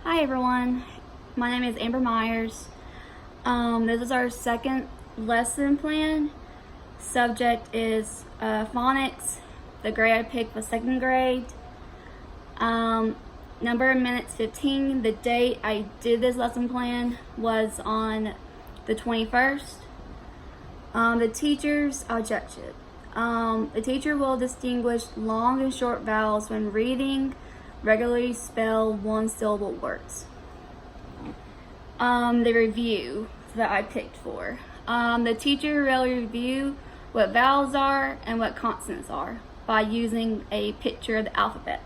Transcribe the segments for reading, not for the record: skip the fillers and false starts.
Hi everyone, my name is Amber Myers. This is our second lesson plan. Subject is phonics. The grade I picked was second grade. Number of minutes 15. The date I did this lesson plan was on the 21st. The teacher's objective. The teacher will distinguish long and short vowels when reading regularly spelled one-syllable words. The review that I picked for. The teacher will review what vowels are and what consonants are by using a picture of the alphabet.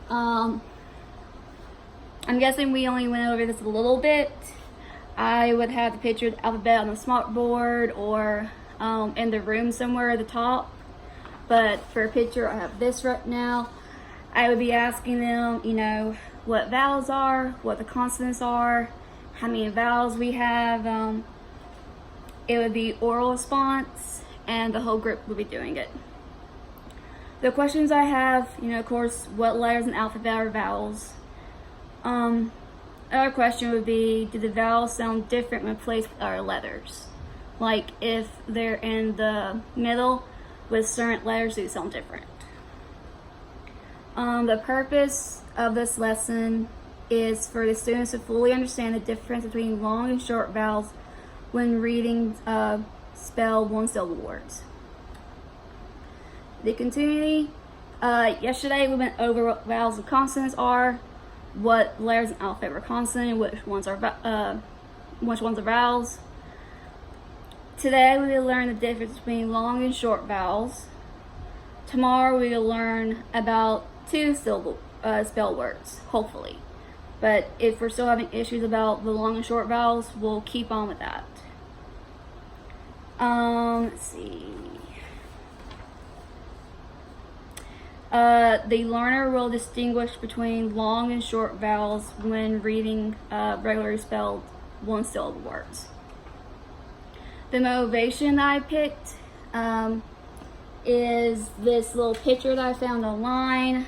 I'm guessing we only went over this a little bit. I would have the picture of the alphabet on the smart board or in the room somewhere at the top. But for a picture, I have this right now. I would be asking them, what vowels are, what the consonants are, how many vowels we have. It would be oral response, and the whole group would be doing it. The questions I have, of course, what letters in the alphabet are vowels? Another question would be, do the vowels sound different when placed with our letters? Like if they're in the middle with certain letters, they sound different. The purpose of this lesson is for the students to fully understand the difference between long and short vowels when reading spelled one-syllable words. The continuity. Yesterday we went over what vowels and consonants are, what letters in the alphabet were consonant, which ones are vowels. Today we will learn the difference between long and short vowels. Tomorrow we will learn about two-syllable spell words, hopefully. But if we're still having issues about the long and short vowels, we'll keep on with that. Let's see. The learner will distinguish between long and short vowels when reading regularly spelled one-syllable words. The motivation that I picked is this little picture that I found online.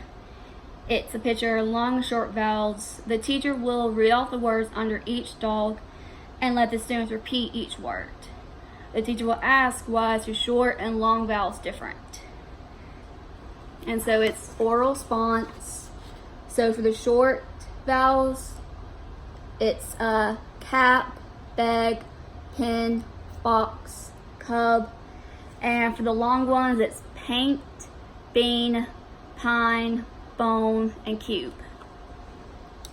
It's a picture of long and short vowels. The teacher will read off the words under each dog and let the students repeat each word. The teacher will ask, why is your short and long vowels different? And so it's oral response. So for the short vowels, it's cap, beg, pin, box, cub. And for the long ones, it's paint, bean, pine, bone, and cube.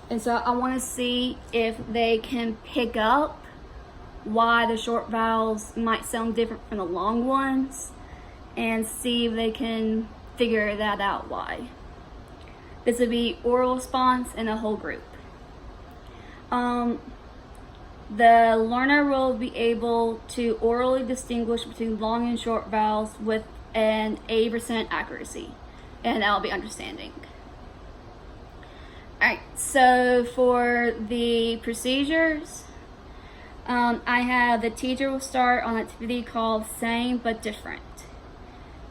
And so I want to see if they can pick up why the short vowels might sound different from the long ones and see if they can figure that out why. This would be oral response in a whole group. The learner will be able to orally distinguish between long and short vowels with an 80% accuracy, and that'll be understanding. Alright, so for the procedures, I have the teacher will start on an activity called Same But Different.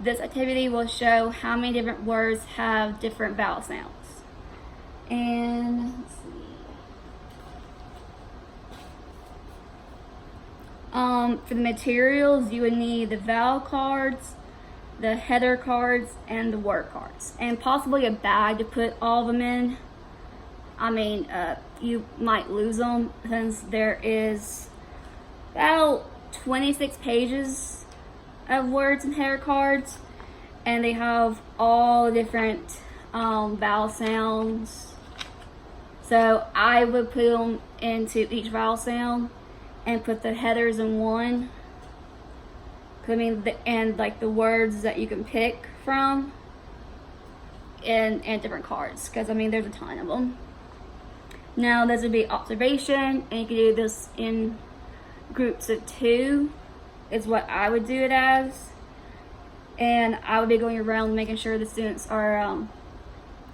This activity will show how many different words have different vowel sounds. And let's see. For the materials, you would need the vowel cards, the header cards, and the word cards, and possibly a bag to put all of them in. You might lose them since there is about 26 pages of words and header cards, and they have all different vowel sounds. So I would put them into each vowel sound and put the headers in one. And the words that you can pick from and different cards, because there's a ton of them. Now this would be observation, and you can do this in groups of 2 is what I would do it as. And I would be going around making sure the students are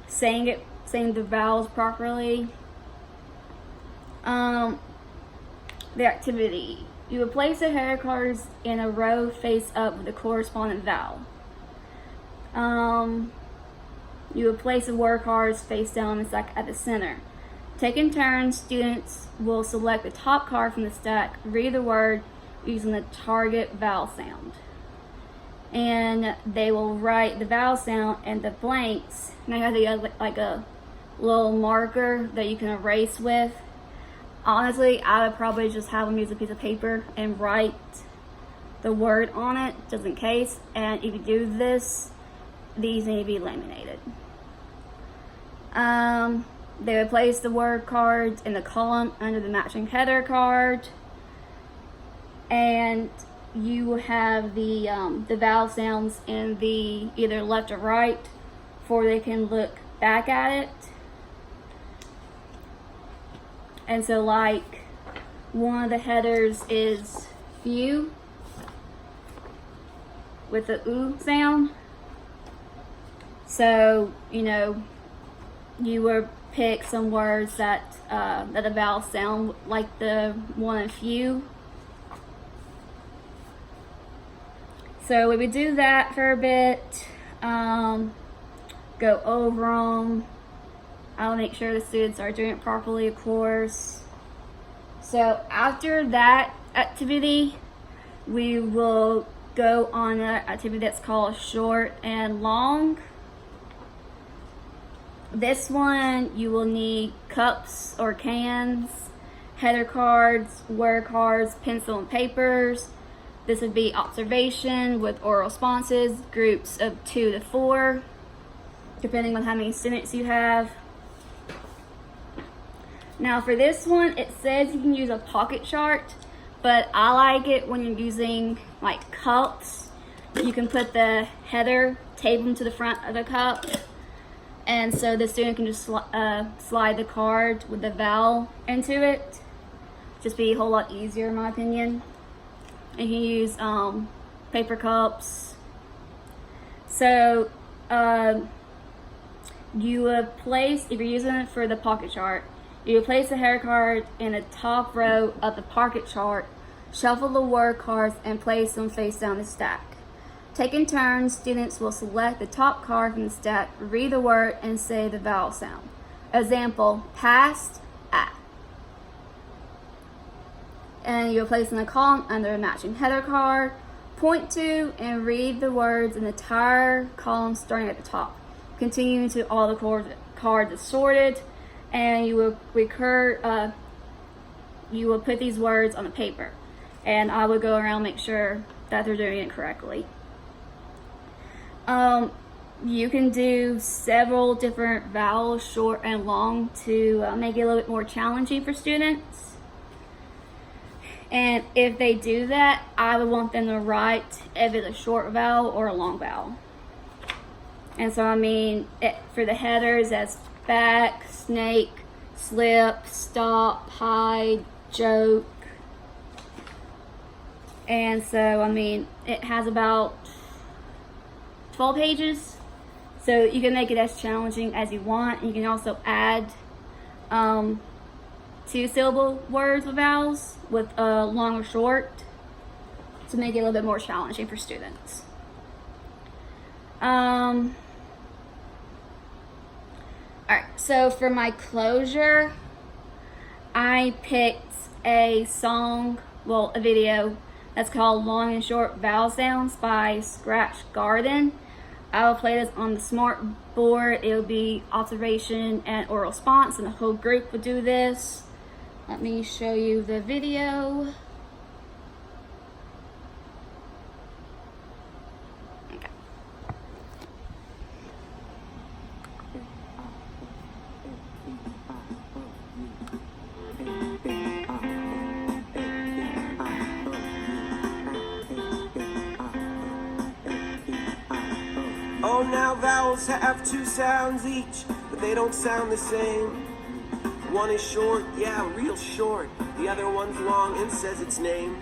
saying the vowels properly. The activity. You would place the header cards in a row face up with the corresponding vowel. You would place the word cards face down at the center. Taking turns, students will select the top card from the stack, read the word using the target vowel sound. And they will write the vowel sound and the blanks. And they have like a little marker that you can erase with. Honestly, I would probably just have them use a piece of paper and write the word on it, just in case. And if you do this, these need to be laminated. They would place the word cards in the column under the matching header card. And you have the vowel sounds in the either left or right, before they can look back at it. And so, like, one of the headers is few with the oo sound. So, you know, you would pick some words that the vowel sound like the one in few. So we would do that for a bit, go over them. I'll make sure the students are doing it properly, of course. So after that activity, we will go on an activity that's called short and long. This one, you will need cups or cans, header cards, word cards, pencil and papers. This would be observation with oral responses, groups of 2 to 4, depending on how many students you have. Now for this one, it says you can use a pocket chart, but I like it when you're using like cups. You can put the header, tape them to the front of the cup, and so the student can just slide the card with the vowel into it. Just be a whole lot easier in my opinion. And you can use paper cups. So you would place, if you're using it for the pocket chart, you would place the header card in the top row of the pocket chart, shuffle the word cards, and place them face down the stack. Taking turns, students will select the top card from the stack, read the word, and say the vowel sound. Example, past, at. And you'll place in a column under a matching header card, point to and read the words in the entire column starting at the top, continuing to all the cards are sorted, and you will put these words on the paper, and I would go around and make sure that they're doing it correctly. You can do several different vowels, short and long, to make it a little bit more challenging for students. And if they do that, I would want them to write if it's a short vowel or a long vowel. And so, I mean, for the headers, that's back, snake, slip, stop, hide, joke. And so, I mean, it has about 12 pages. So you can make it as challenging as you want. You can also add 2-syllable words with vowels with long or short to make it a little bit more challenging for students. Alright, so for my closure, I picked a song, well, a video that's called Long and Short Vowel Sounds by Scratch Garden. I will play this on the smart board. It will be observation and oral response, and the whole group will do this. Let me show you the video. Okay. Oh, now vowels have 2 sounds each, but they don't sound the same. One is short, yeah, real short. The other one's long and says its name.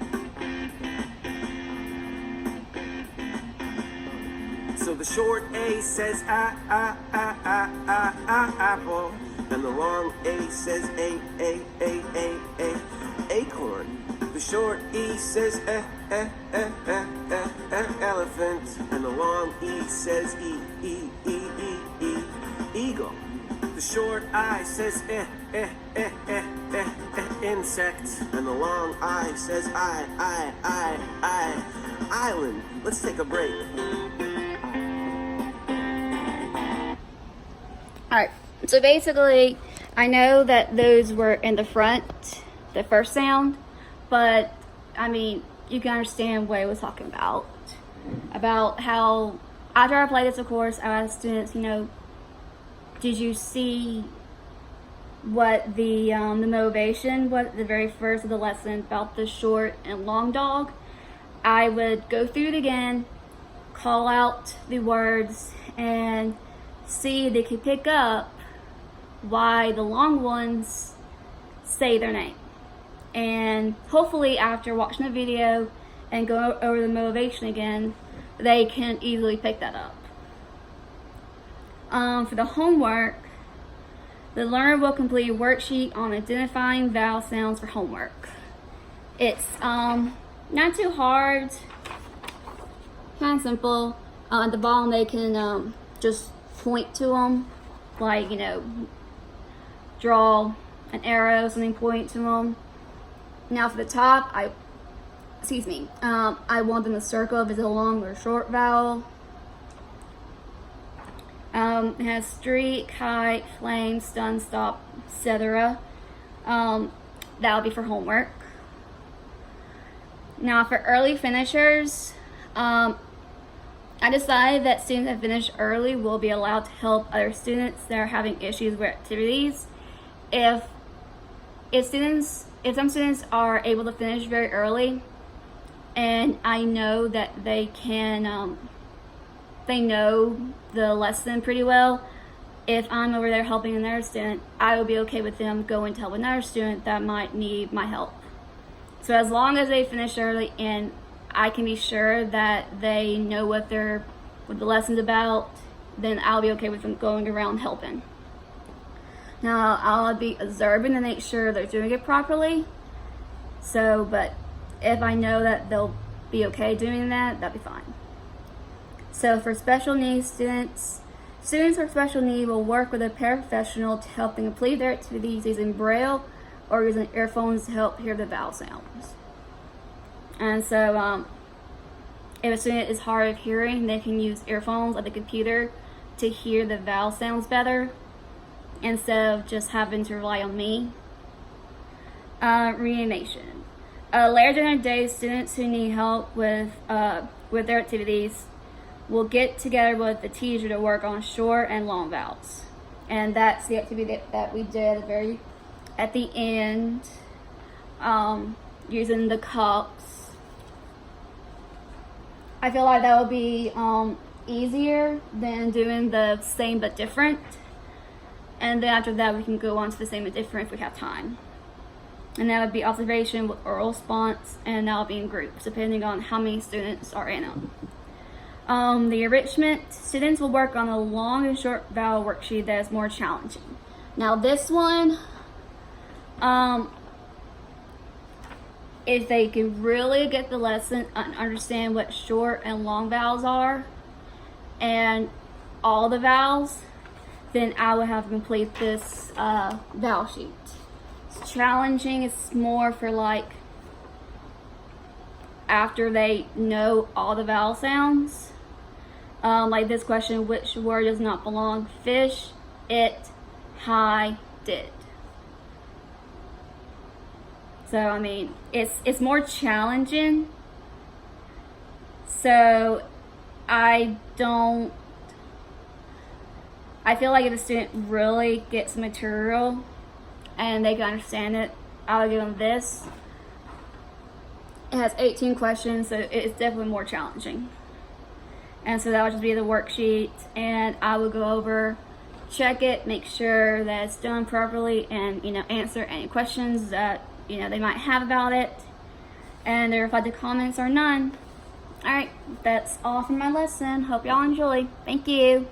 So the short A says apple, and the long A says acorn. The short E says elephant, and the long E says eagle. The short I says insect, and the long I says island. Let's take a break. Alright, so basically, I know that those were in the front, the first sound, but I mean, you can understand what I was talking about how after I played this, of course, I asked students, did you see what the motivation was at the very first of the lesson about the short and long dog? I would go through it again, call out the words, and see if they could pick up why the long ones say their name. And hopefully after watching the video and going over the motivation again, they can easily pick that up. For the homework, the learner will complete a worksheet on identifying vowel sounds for homework. It's not too hard, kind of simple. At the bottom they can just point to them, like, draw an arrow, something, point to them. Now for the top, I want them to circle if it's a long or short vowel. It has streak, height, flame, stun, stop, etc. That'll be for homework. Now for early finishers, I decided that students that finish early will be allowed to help other students that are having issues with activities. If some students are able to finish very early, and I know that they know the lesson pretty well, if I'm over there helping another student, I will be okay with them going to help another student that might need my help. So as long as they finish early and I can be sure that they know what the lesson's about, then I'll be okay with them going around helping. Now I'll be observing to make sure they're doing it properly. But if I know that they'll be okay doing that, that'll be fine. So for special needs students with special need will work with a paraprofessional to help them complete their activities using Braille or using earphones to help hear the vowel sounds. And so if a student is hard of hearing, they can use earphones at the computer to hear the vowel sounds better instead of just having to rely on me. Reanimation. Later during the day, students who need help with their activities will get together with the teacher to work on short and long vowels. And that's the activity that we did at the end, using the cups. I feel like that would be easier than doing the same but different. And then after that, we can go on to the same but different if we have time. And that would be observation with oral response, and that will be in groups, depending on how many students are in them. The enrichment, students will work on a long and short vowel worksheet that is more challenging. Now this one, if they can really get the lesson and understand what short and long vowels are, and all the vowels, then I would have to complete this vowel sheet. It's challenging. It's more for like after they know all the vowel sounds. Like this question, which word does not belong? Fish, it, high, did. So I mean, it's more challenging. So I feel like if a student really gets the material and they can understand it, I would give them this. It has 18 questions, so it's definitely more challenging. And so that would just be the worksheet, and I would go over, check it, make sure that it's done properly, and answer any questions that they might have about it. And there, if I did comments or none. Alright, that's all from my lesson. Hope y'all enjoy. Thank you.